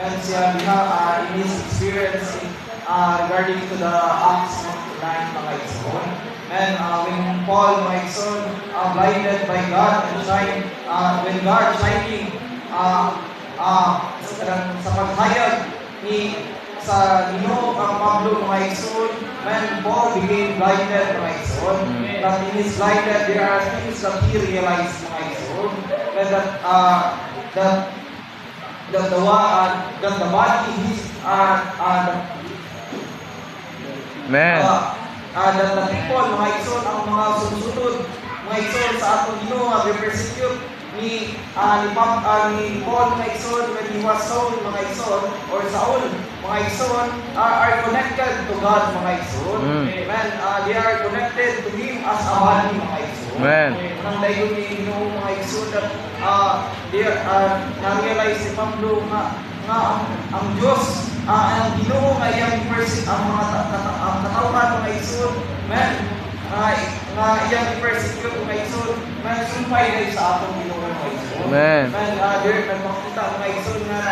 And siya in his experience regarding to the Acts 9 mga igsoon. And when Paul mga igsoon blinded by God and shine, when God shining sa paghayag ni sa Ginoo ang Pablo mga igsoon, when Paul became blinded mga igsoon, that in his blinded there are things that he realized mga igsoon, and that the body is that the people mga igsoon ang mga sumusunod mga igsoon sa atong Ginoo nga persecute ni Paul mga igsoon when he was Saul mga igsoon or Saul mga igsoon are connected to God mga igsoon. Amen. They are connected to him as a body mga igsoon. Amen. Nang dayon ni Ginoo mga igsoon that they na-realize si Pablo nga ang Diyos ang Ginoo nga iyang persecute ang mga katawhan mga igsoon. Amen. Nga iyang persecute mga igsoon, nga sumpay na sa atong Ginoo mga igsoon. Amen. And there nagpakita mga igsoon nga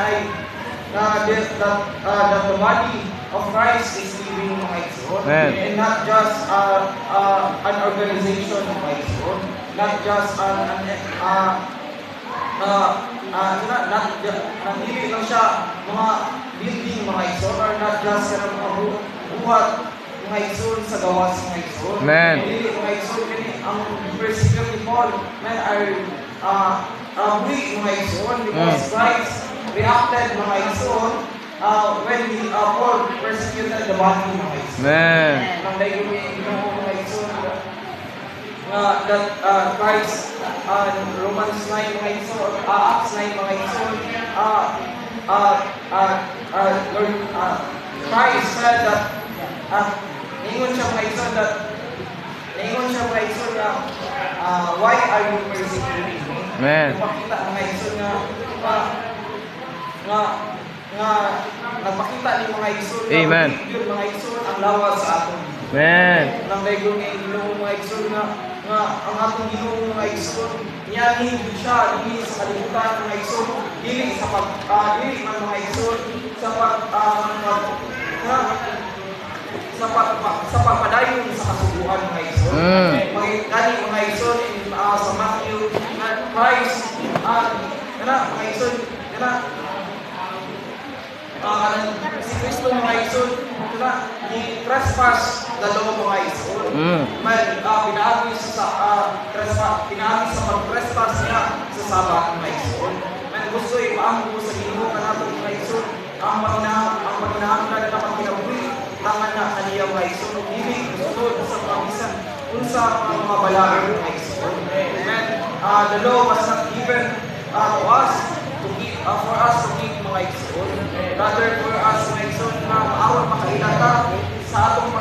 that the body of Christ is living mga igsoon. And not just an organization mga igsoon, not just hindi lang siya mga building mga igsoon, or not just mga buhat mga igsoon sa gawas mga igsoon. Hindi mga igsoon ang persecute ni Paul are weak mga igsoon because Christ reacted mga igsoon when Paul persecuted the body mga igsoon. Nang dayon ni Ginoo mga igsoon that Christ Romans 9 mga igsoon, Acts 9 mga igsoon, Lord Christ said that ningon siya mga igsoon na why are you persecuting me? Nagpakita mga igsoon nagpakita ni mga igsoon na yun mga igsoon ang lawas sa atong nang dayon ni Ginoo mga igsoon nga ang atong Ginoo mga igsoon niya hindi siya dili sa kalibutan mga igsoon, dili man mga igsoon sa pagpadayon sa kasubuan mga igsoon. Kani mga igsoon sa Matthew Christ mga igsoon si Kristo mga igsoon i-trespass the law mga igsoon. Pinaagi sa pag-trespass niya sa Sabat mga igsoon. Gusto ipaamgo sa Ginoo kanato mga igsoon ang paginahanglan na pagkinabuhi tangan na kaniya mga igsoon dili gusto sa pamisan unsa ang mga balaod mga igsoon. Amen. The law was not given to us to keep for us to keep mga igsoon, rather for us mga igsoon na maawat makailata sa atong